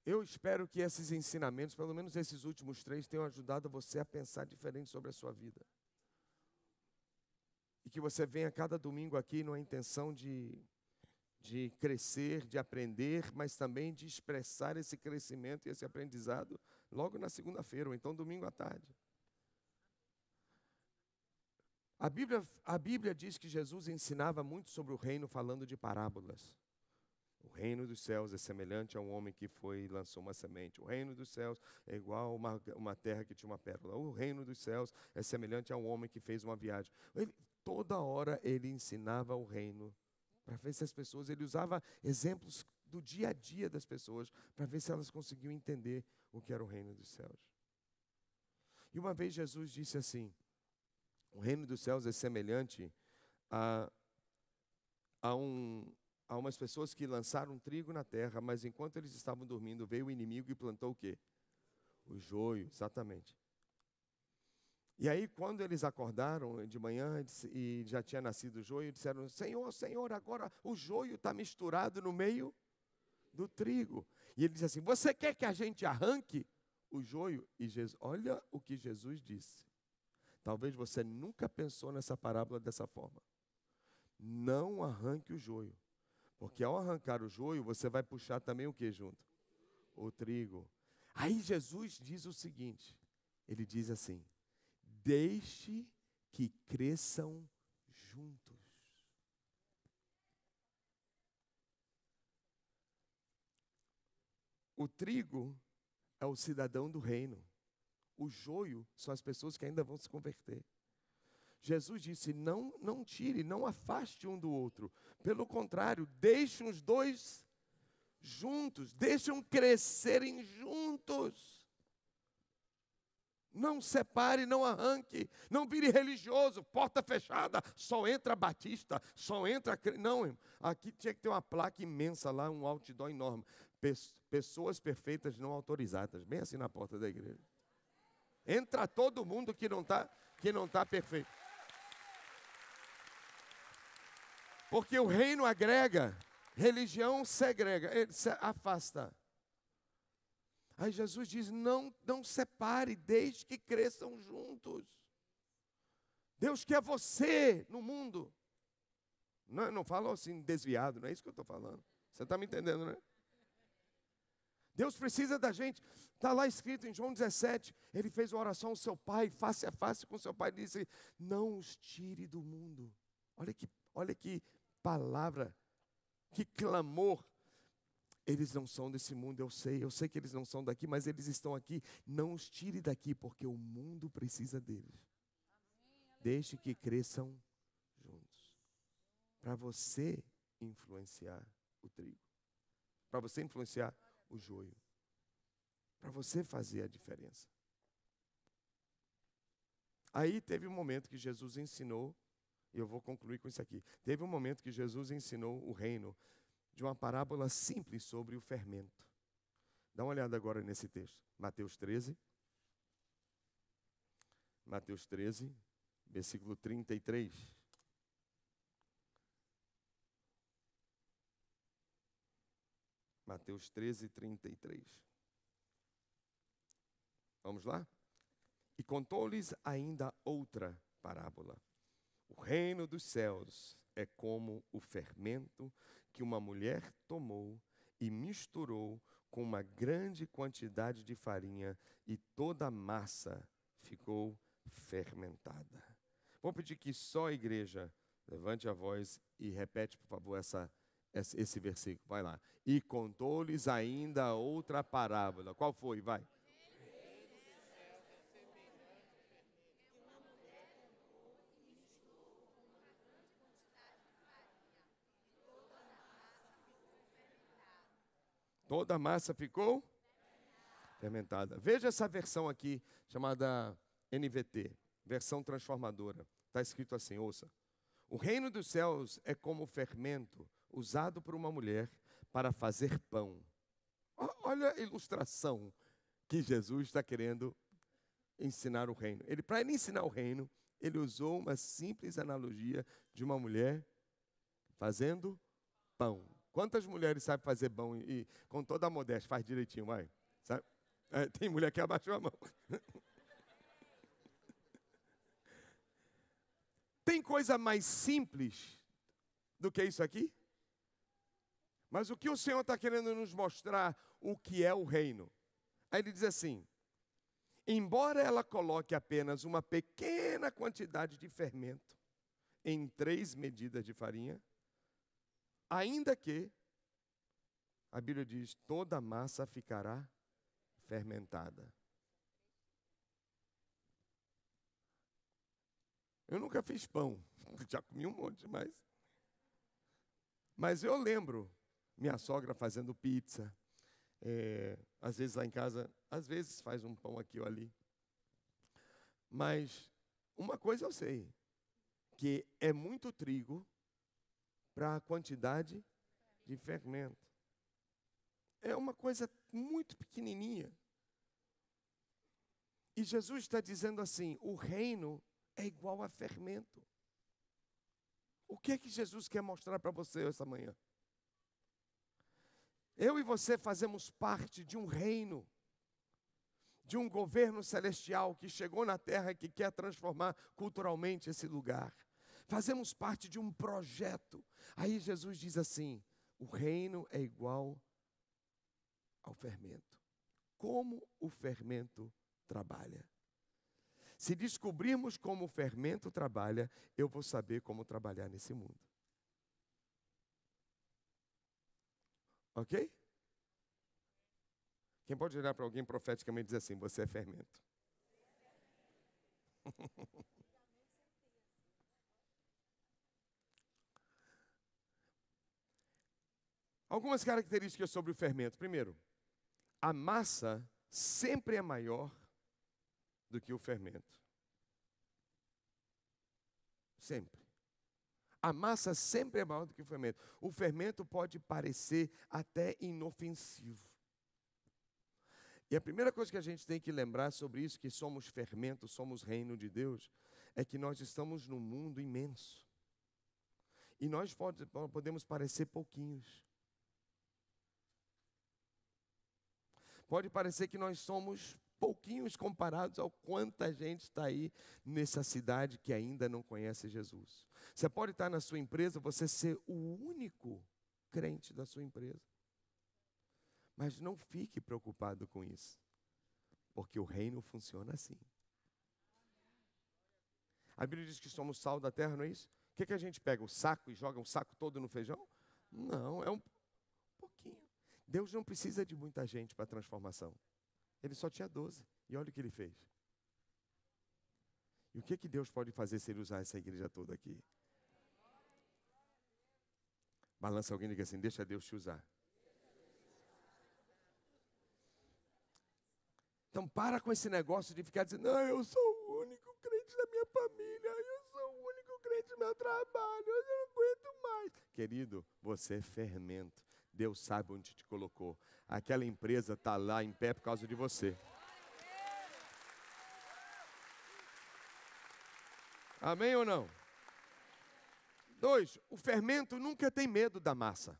Speaker 1: Eu espero que esses ensinamentos, pelo menos esses últimos 3, tenham ajudado você a pensar diferente sobre a sua vida. E que você venha cada domingo aqui numa intenção de crescer, de aprender, mas também de expressar esse crescimento e esse aprendizado logo na segunda-feira, ou então domingo à tarde. A Bíblia diz que Jesus ensinava muito sobre o reino falando de parábolas. O reino dos céus é semelhante a um homem que lançou uma semente. O reino dos céus é igual a uma terra que tinha uma pérola. O reino dos céus é semelhante a um homem que fez uma viagem. Toda hora ele ensinava o reino, para ver se as pessoas, ele usava exemplos do dia a dia das pessoas, para ver se elas conseguiam entender o que era o reino dos céus. E uma vez Jesus disse assim, o reino dos céus é semelhante a umas pessoas que lançaram trigo na terra, mas enquanto eles estavam dormindo, veio o inimigo e plantou o quê? O joio, exatamente. E aí, quando eles acordaram de manhã e já tinha nascido o joio, disseram, Senhor, Senhor, agora o joio está misturado no meio do trigo. E ele disse assim, você quer que a gente arranque o joio? E Jesus, olha o que Jesus disse. Talvez você nunca pensou nessa parábola dessa forma. Não arranque o joio. Porque ao arrancar o joio, você vai puxar também o que junto? O trigo. Aí Jesus diz o seguinte, ele diz assim, deixe que cresçam juntos. O trigo é o cidadão do reino. O joio são as pessoas que ainda vão se converter. Jesus disse, não tire, não afaste um do outro. Pelo contrário, deixe os dois juntos, deixem crescerem juntos. Não separe, não arranque, não vire religioso, porta fechada, só entra batista, só entra... Não, irmão, aqui tinha que ter uma placa imensa lá, um outdoor enorme. Pessoas perfeitas não autorizadas, bem assim na porta da igreja. Entra todo mundo que não tá perfeito. Porque o reino agrega, religião segrega, ele se afasta. Aí Jesus diz, não separe, deixe que cresçam juntos. Deus quer você no mundo. Não falo assim desviado, não é isso que eu estou falando. Você está me entendendo, né? Deus precisa da gente. Está lá escrito em João 17, ele fez uma oração ao seu pai, face a face com seu pai, e disse, não os tire do mundo. Olha que palavra, que clamor. Eles não são desse mundo, eu sei que eles não são daqui, mas eles estão aqui. Não os tire daqui, porque o mundo precisa deles. Deixe que cresçam juntos. Para você influenciar o trigo. Para você influenciar o joio. Para você fazer a diferença. Aí teve um momento que Jesus ensinou, e eu vou concluir com isso aqui. Teve um momento que Jesus ensinou o reino de uma parábola simples sobre o fermento. Dá uma olhada agora nesse texto. Mateus 13. Mateus 13, versículo 33. Mateus 13, 33. Vamos lá? E contou-lhes ainda outra parábola. O reino dos céus é como o fermento que uma mulher tomou e misturou com uma grande quantidade de farinha e toda a massa ficou fermentada. Vou pedir que só a igreja levante a voz e repete, por favor, esse versículo. Vai lá. E contou-lhes ainda outra parábola. Qual foi? Vai. Toda a massa ficou fermentada. Veja essa versão aqui, chamada NVT, versão transformadora. Está escrito assim, ouça. O reino dos céus é como o fermento usado por uma mulher para fazer pão. Olha a ilustração que Jesus está querendo ensinar o reino. Para ele ensinar o reino, Ele usou uma simples analogia de uma mulher fazendo pão. Quantas mulheres sabem fazer pão e com toda a modéstia, faz direitinho, vai? Sabe? Tem mulher que abaixou a mão. Tem coisa mais simples do que isso aqui? Mas o que o Senhor está querendo nos mostrar, o que é o reino? Aí ele diz assim, embora ela coloque apenas uma pequena quantidade de fermento em 3 medidas de farinha, ainda que, a Bíblia diz, toda a massa ficará fermentada. Eu nunca fiz pão, já comi um monte, mas eu lembro minha sogra fazendo pizza, às vezes lá em casa, às vezes faz um pão aqui ou ali. Mas uma coisa eu sei, que é muito trigo para a quantidade de fermento. É uma coisa muito pequenininha. E Jesus está dizendo assim, o reino é igual a fermento. O que é que Jesus quer mostrar para você essa manhã? Eu e você fazemos parte de um reino, de um governo celestial que chegou na terra e que quer transformar culturalmente esse lugar. Fazemos parte de um projeto. Aí Jesus diz assim, o reino é igual ao fermento. Como o fermento trabalha? Se descobrirmos como o fermento trabalha, eu vou saber como trabalhar nesse mundo. Ok? Quem pode olhar para alguém profeticamente e dizer assim, você é fermento? Algumas características sobre o fermento. Primeiro, a massa sempre é maior do que o fermento. Sempre. A massa sempre é maior do que o fermento. O fermento pode parecer até inofensivo. E a primeira coisa que a gente tem que lembrar sobre isso, que somos fermento, somos reino de Deus, é que nós estamos num mundo imenso. E nós podemos parecer pouquinhos. Pode parecer que nós somos pouquinhos comparados ao quanta gente está aí nessa cidade que ainda não conhece Jesus. Você pode estar na sua empresa, você ser o único crente da sua empresa. Mas não fique preocupado com isso, porque o reino funciona assim. A Bíblia diz que somos sal da terra, não é isso? O que a gente pega? O saco e joga o saco todo no feijão? Não, é um pouquinho. Deus não precisa de muita gente para a transformação. Ele só tinha 12. E olha o que ele fez. E o que Deus pode fazer se ele usar essa igreja toda aqui? Balança alguém e diga assim, deixa Deus te usar. Então para com esse negócio de ficar dizendo, não, eu sou o único crente da minha família, eu sou o único crente do meu trabalho, eu não aguento mais. Querido, você é fermento. Deus sabe onde te colocou. Aquela empresa está lá em pé por causa de você. Amém ou não? 2, o fermento nunca tem medo da massa.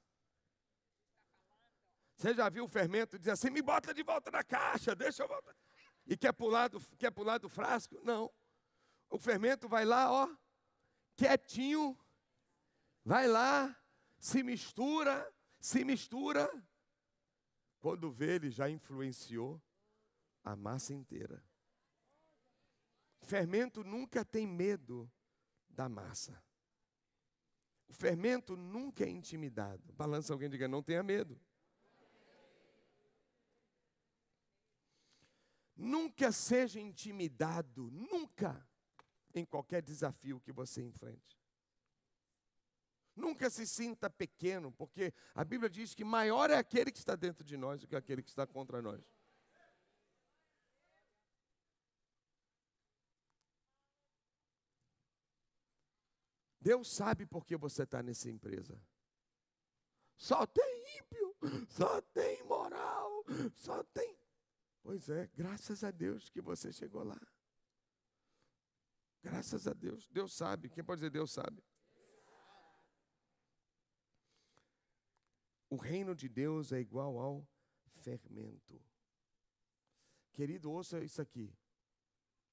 Speaker 1: Você já viu o fermento dizer assim, me bota de volta na caixa, deixa eu voltar. E quer pular do frasco? Não. O fermento vai lá, ó, quietinho, vai lá, se mistura. Quando vê, ele já influenciou a massa inteira. Fermento nunca tem medo da massa. O fermento nunca é intimidado. Balança alguém e diga, não tenha medo. Nunca seja intimidado, nunca, em qualquer desafio que você enfrente. Nunca se sinta pequeno, porque a Bíblia diz que maior é aquele que está dentro de nós do que aquele que está contra nós. Deus sabe por que você está nessa empresa. Só tem ímpio, só tem imoral, só tem... Pois é, graças a Deus que você chegou lá. Graças a Deus. Deus sabe. Quem pode dizer Deus sabe? O reino de Deus é igual ao fermento. Querido, ouça isso aqui.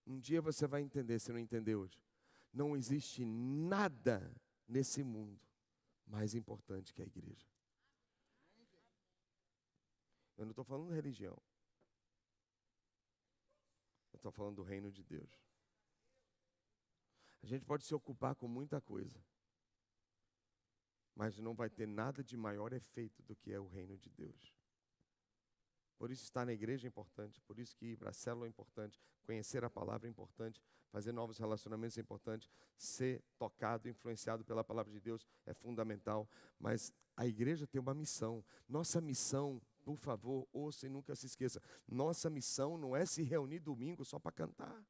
Speaker 1: Um dia você vai entender, se não entender hoje. Não existe nada nesse mundo mais importante que a igreja. Eu não estou falando de religião. Eu estou falando do reino de Deus. A gente pode se ocupar com muita coisa, mas não vai ter nada de maior efeito do que é o reino de Deus. Por isso estar na igreja é importante, por isso que ir para a célula é importante, conhecer a palavra é importante, fazer novos relacionamentos é importante, ser tocado, influenciado pela palavra de Deus é fundamental. Mas a igreja tem uma missão. Nossa missão, por favor, ouça e nunca se esqueça, nossa missão não é se reunir domingo só para cantar.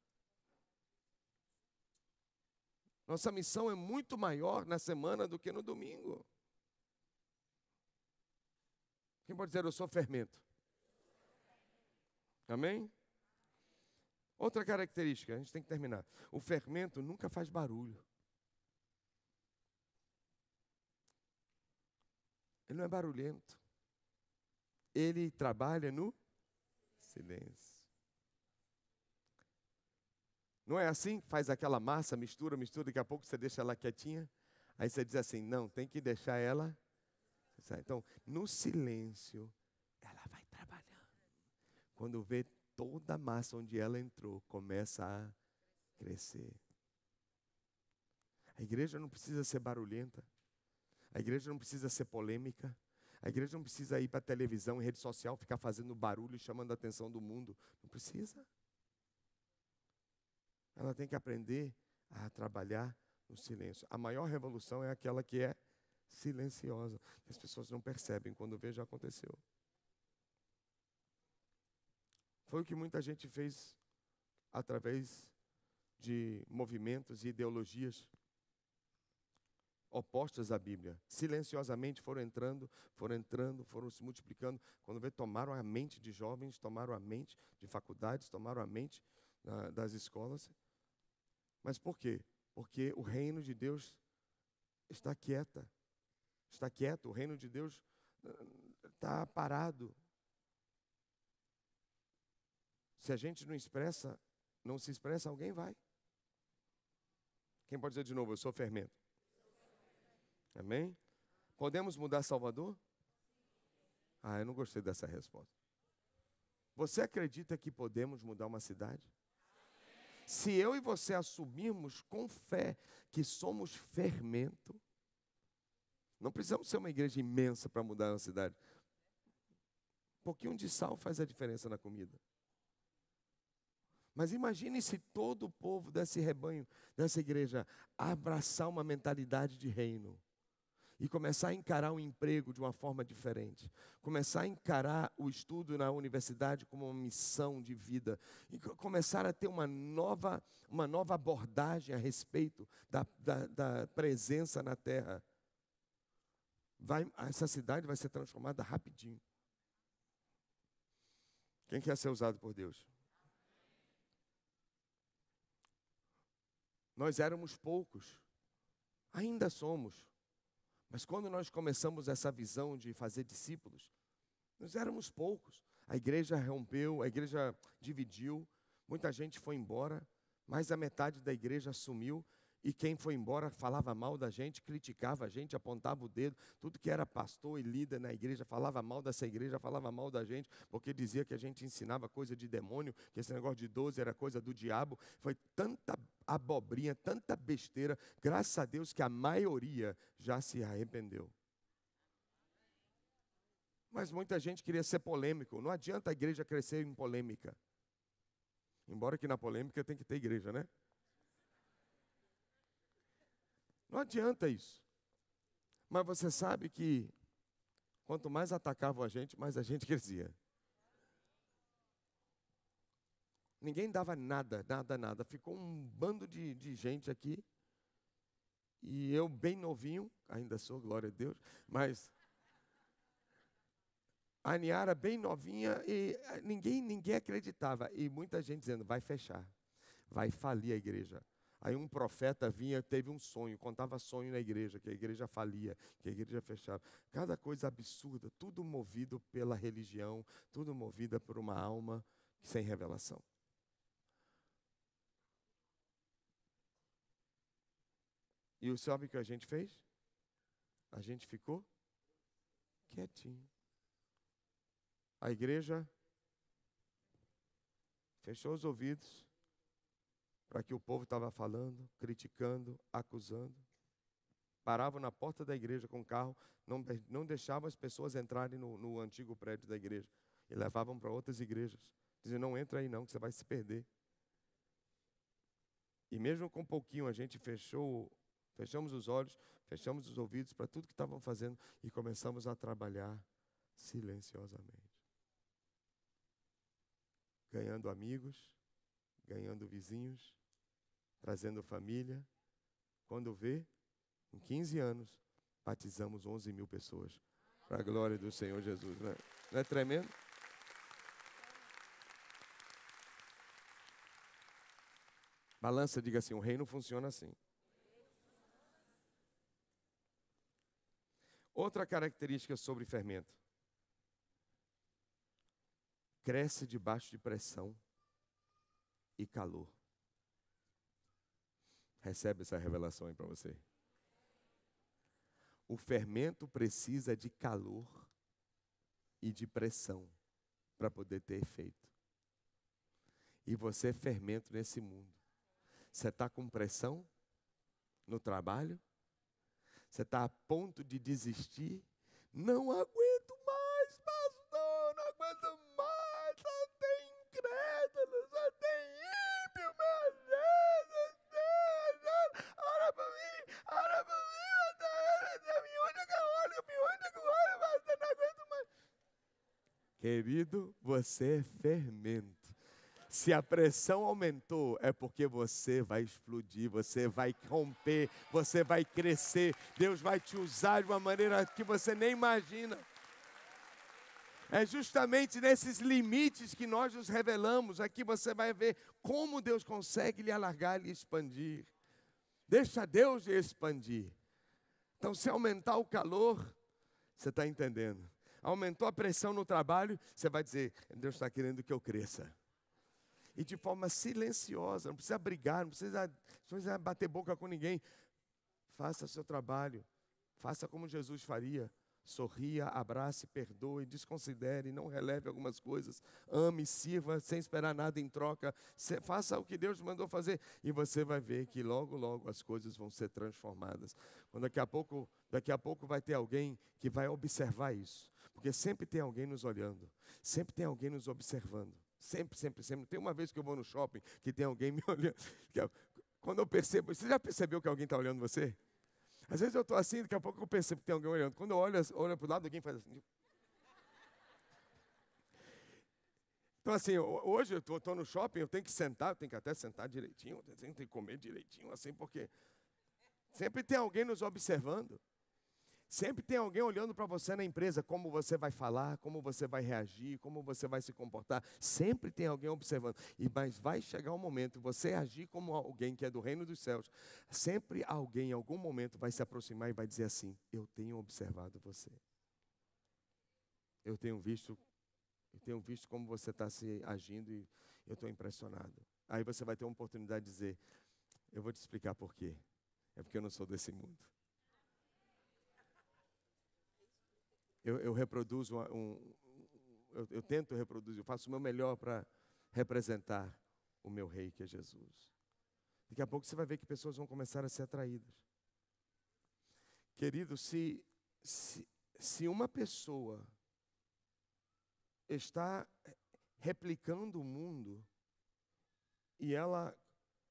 Speaker 1: Nossa missão é muito maior na semana do que no domingo. Quem pode dizer eu sou fermento? Amém? Outra característica, a gente tem que terminar. O fermento nunca faz barulho. Ele não é barulhento. Ele trabalha no silêncio. Não é assim? Faz aquela massa, mistura, daqui a pouco você deixa ela quietinha. Aí você diz assim, não, tem que deixar ela. Então, no silêncio, ela vai trabalhando. Quando vê toda a massa onde ela entrou, começa a crescer. A igreja não precisa ser barulhenta. A igreja não precisa ser polêmica. A igreja não precisa ir para a televisão e rede social, ficar fazendo barulho e chamando a atenção do mundo. Não precisa. Ela tem que aprender a trabalhar no silêncio. A maior revolução é aquela que é silenciosa. As pessoas não percebem, quando vê já aconteceu. Foi o que muita gente fez através de movimentos e ideologias opostas à Bíblia. Silenciosamente foram entrando, foram se multiplicando. Quando vê, tomaram a mente de jovens, tomaram a mente de faculdades, tomaram a mente das escolas. Mas por quê? Porque o reino de Deus está quieto. O reino de Deus está parado. Se a gente não se expressa, alguém vai. Quem pode dizer de novo, eu sou fermento? Amém? Podemos mudar Salvador? Eu não gostei dessa resposta. Você acredita que podemos mudar uma cidade? Se eu e você assumirmos com fé que somos fermento, não precisamos ser uma igreja imensa para mudar uma cidade. Um pouquinho de sal faz a diferença na comida. Mas imagine se todo o povo desse rebanho, dessa igreja, abraçar uma mentalidade de reino. E começar a encarar o emprego de uma forma diferente. Começar a encarar o estudo na universidade como uma missão de vida. E começar a ter uma nova abordagem a respeito da presença na terra. Essa cidade vai ser transformada rapidinho. Quem quer ser usado por Deus? Nós éramos poucos. Ainda somos. Mas quando nós começamos essa visão de fazer discípulos, nós éramos poucos. A igreja rompeu, a igreja dividiu, muita gente foi embora, mais da metade da igreja sumiu, e quem foi embora falava mal da gente, criticava a gente, apontava o dedo. Tudo que era pastor e líder na igreja falava mal dessa igreja, falava mal da gente, porque dizia que a gente ensinava coisa de demônio, que esse negócio de 12 era coisa do diabo. Foi tanta abobrinha, tanta besteira, graças a Deus que a maioria já se arrependeu. Mas muita gente queria ser polêmico. Não adianta a igreja crescer em polêmica. Embora que na polêmica tem que ter igreja, né? Não adianta isso. Mas você sabe que quanto mais atacavam a gente, mais a gente crescia. Ninguém dava nada. Ficou um bando de gente aqui. E eu bem novinho, ainda sou, glória a Deus, mas a Niara bem novinha e ninguém acreditava. E muita gente dizendo, vai fechar, vai falir a igreja. Aí um profeta vinha, teve um sonho, contava sonho na igreja, que a igreja falia, que a igreja fechava. Cada coisa absurda, tudo movido pela religião, tudo movido por uma alma sem revelação. E sabe o que a gente fez? A gente ficou quietinho. A igreja fechou os ouvidos para que o povo estava falando, criticando, acusando. Paravam na porta da igreja com o carro, não deixavam as pessoas entrarem no antigo prédio da igreja. E levavam para outras igrejas. Diziam, não entra aí não, que você vai se perder. E mesmo com um pouquinho a gente fechamos os olhos, fechamos os ouvidos para tudo que estavam fazendo e começamos a trabalhar silenciosamente. Ganhando amigos, ganhando vizinhos, trazendo família. Quando vê, em 15 anos, batizamos 11 mil pessoas. Para a glória do Senhor Jesus. Não é tremendo? Balança, diga assim, o reino funciona assim. Outra característica sobre fermento. Cresce debaixo de pressão e calor. Recebe essa revelação aí para você. O fermento precisa de calor e de pressão para poder ter efeito. E você é fermento nesse mundo. Você está com pressão no trabalho? Você está a ponto de desistir? Não aguento mais, pastor, não aguento mais, só tem incrédulo, só tem ímpio, meu Deus, ora para mim, me onde que eu olho, mas eu não aguento mais. Querido, você é fermento. Se a pressão aumentou, é porque você vai explodir, você vai romper, você vai crescer. Deus vai te usar de uma maneira que você nem imagina. É justamente nesses limites que nós nos revelamos. Aqui você vai ver como Deus consegue lhe alargar, lhe expandir. Deixa Deus lhe expandir. Então, se aumentar o calor, você está entendendo. Aumentou a pressão no trabalho, você vai dizer, Deus está querendo que eu cresça. E de forma silenciosa, não precisa brigar, não precisa bater boca com ninguém. Faça seu trabalho, faça como Jesus faria. Sorria, abrace, perdoe, desconsidere, não releve algumas coisas. Ame, sirva, sem esperar nada em troca. Faça o que Deus mandou fazer. E você vai ver que logo, logo as coisas vão ser transformadas. Quando daqui a pouco vai ter alguém que vai observar isso. Porque sempre tem alguém nos olhando, sempre tem alguém nos observando. Sempre, sempre, sempre. Tem uma vez que eu vou no shopping que tem alguém me olhando. Quando eu percebo, você já percebeu que alguém está olhando você? Às vezes eu estou assim, daqui a pouco eu percebo que tem alguém olhando. Quando eu olho para o lado, alguém faz assim. Então assim, hoje eu estou no shopping, eu tenho que sentar, eu tenho que até sentar direitinho, eu tenho que comer direitinho, assim, porque sempre tem alguém nos observando. Sempre tem alguém olhando para você na empresa, como você vai falar, como você vai reagir, como você vai se comportar. Sempre tem alguém observando. Mas vai chegar um momento, você agir como alguém que é do reino dos céus. Sempre alguém, em algum momento, vai se aproximar e vai dizer assim, eu tenho observado você. Eu tenho visto como você está se agindo e eu estou impressionado. Aí você vai ter uma oportunidade de dizer, eu vou te explicar por quê. É porque eu não sou desse mundo. Eu reproduzo, eu tento reproduzir, eu faço o meu melhor para representar o meu rei, que é Jesus. Daqui a pouco você vai ver que pessoas vão começar a ser atraídas. Querido, se uma pessoa está replicando o mundo e ela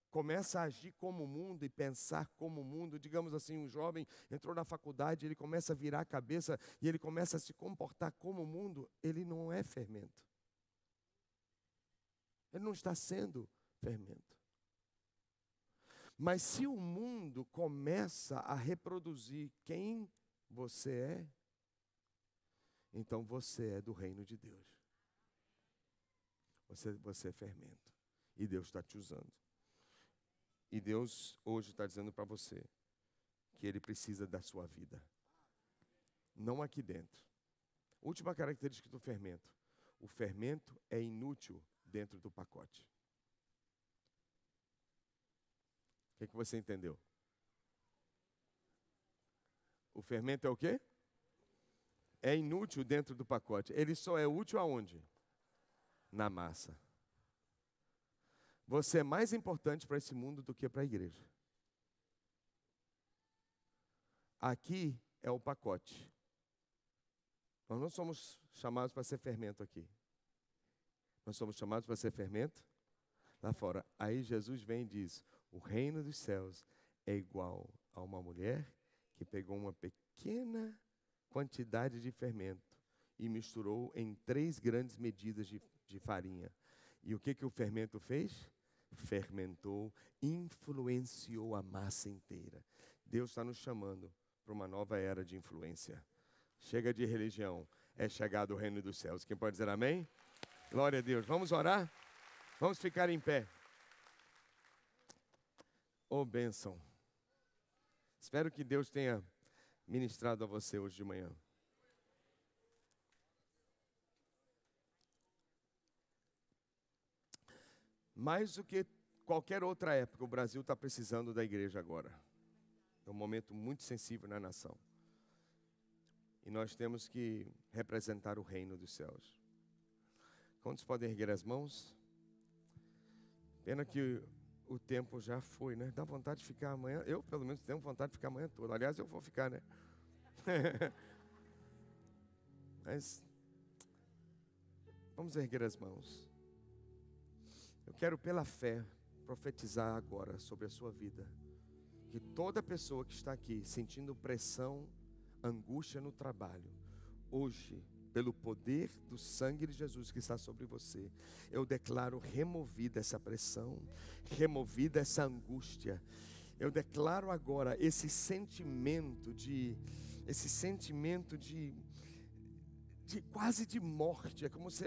Speaker 1: começa a agir como o mundo e pensar como o mundo, digamos assim, um jovem entrou na faculdade, ele começa a virar a cabeça e ele começa a se comportar como o mundo, ele não é fermento. Ele não está sendo fermento. Mas se o mundo começa a reproduzir quem você é, então você é do reino de Deus. Você é fermento. E Deus está te usando. E Deus hoje está dizendo para você que Ele precisa da sua vida. Não aqui dentro. Última característica do fermento. O fermento é inútil dentro do pacote. O que você entendeu? O fermento é o quê? É inútil dentro do pacote. Ele só é útil aonde? Na massa. Você é mais importante para esse mundo do que para a igreja. Aqui é o pacote. Nós não somos chamados para ser fermento aqui. Nós somos chamados para ser fermento lá fora. Aí Jesus vem e diz: o reino dos céus é igual a uma mulher que pegou uma pequena quantidade de fermento e misturou em 3 grandes medidas de farinha. E o que o fermento fez? Fermentou, influenciou a massa inteira. Deus está nos chamando para uma nova era de influência. Chega de religião, é chegado o reino dos céus. Quem pode dizer amém? Glória a Deus. Vamos orar? Vamos ficar em pé. Oh, bênção. Espero que Deus tenha ministrado a você hoje de manhã. Mais do que qualquer outra época, o Brasil está precisando da igreja agora. É um momento muito sensível na nação. E nós temos que representar o reino dos céus. Quantos podem erguer as mãos? Pena que o tempo já foi, né? Dá vontade de ficar amanhã. Eu, pelo menos, tenho vontade de ficar amanhã toda. Aliás, eu vou ficar, né? Mas vamos erguer as mãos. Eu quero, pela fé, profetizar agora sobre a sua vida. Que toda pessoa que está aqui sentindo pressão, angústia no trabalho, hoje, pelo poder do sangue de Jesus que está sobre você, eu declaro removida essa pressão, removida essa angústia. Eu declaro agora esse sentimento de quase de morte. É como se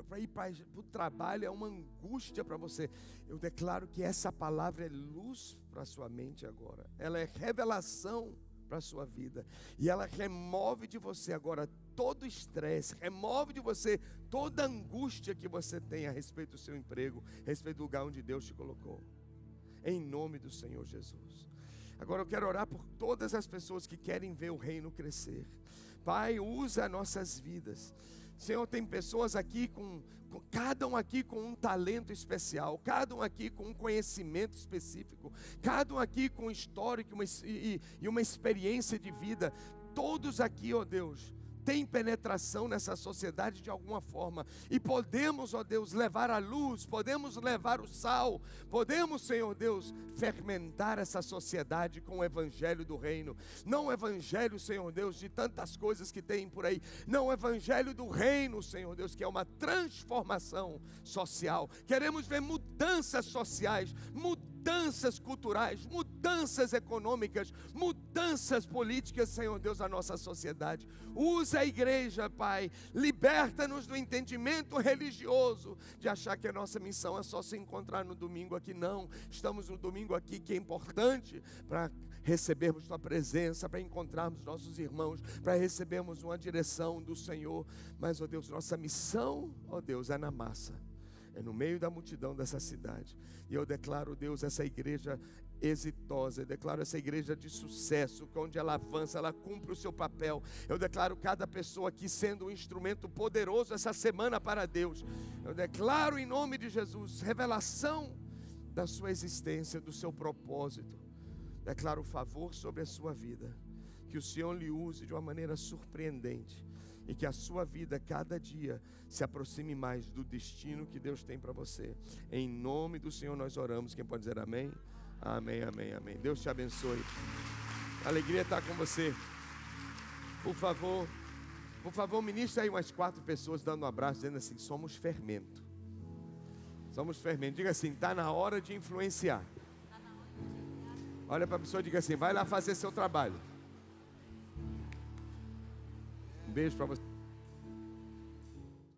Speaker 1: para ir para o trabalho é uma angústia para você. Eu declaro que essa palavra é luz para a sua mente agora. Ela é revelação para a sua vida. E ela remove de você agora todo estresse, remove de você toda angústia que você tem a respeito do seu emprego, a respeito do lugar onde Deus te colocou. Em nome do Senhor Jesus. Agora eu quero orar por todas as pessoas que querem ver o reino crescer. Pai, usa nossas vidas. Senhor, tem pessoas aqui cada um aqui com um talento especial, cada um aqui com um conhecimento específico, cada um aqui com um histórico e uma experiência de vida. Todos aqui, ó Deus, tem penetração nessa sociedade de alguma forma, e podemos, ó Deus, levar a luz, podemos levar o sal, podemos, Senhor Deus, fermentar essa sociedade com o evangelho do reino. Não o evangelho, Senhor Deus, de tantas coisas que tem por aí, não o evangelho do reino, Senhor Deus, que é uma transformação social. Queremos ver mudanças sociais, mudanças culturais, mudanças econômicas, mudanças políticas, Senhor Deus, na nossa sociedade. Usa a igreja, Pai, liberta-nos do entendimento religioso, de achar que a nossa missão é só se encontrar no domingo aqui. Não, estamos no domingo aqui, que é importante para recebermos Tua presença, para encontrarmos nossos irmãos, para recebermos uma direção do Senhor. Mas, ó Deus, nossa missão, ó Deus, é na massa, é no meio da multidão dessa cidade. E eu declaro, Deus, essa igreja exitosa, eu declaro essa igreja de sucesso, onde ela avança, ela cumpre o seu papel. Eu declaro cada pessoa aqui sendo um instrumento poderoso essa semana para Deus. Eu declaro em nome de Jesus, revelação da sua existência, do seu propósito. Declaro favor sobre a sua vida, que o Senhor lhe use de uma maneira surpreendente, e que a sua vida cada dia se aproxime mais do destino que Deus tem para você. Em nome do Senhor nós oramos. Quem pode dizer amém? Amém, amém, amém. Deus te abençoe. Alegria estar com você. Por favor, ministre aí umas 4 pessoas dando um abraço, dizendo assim: somos fermento. Somos fermento. Diga assim: está na hora de influenciar. Olha para a pessoa e diga assim: vai lá fazer seu trabalho. Um beijo para você.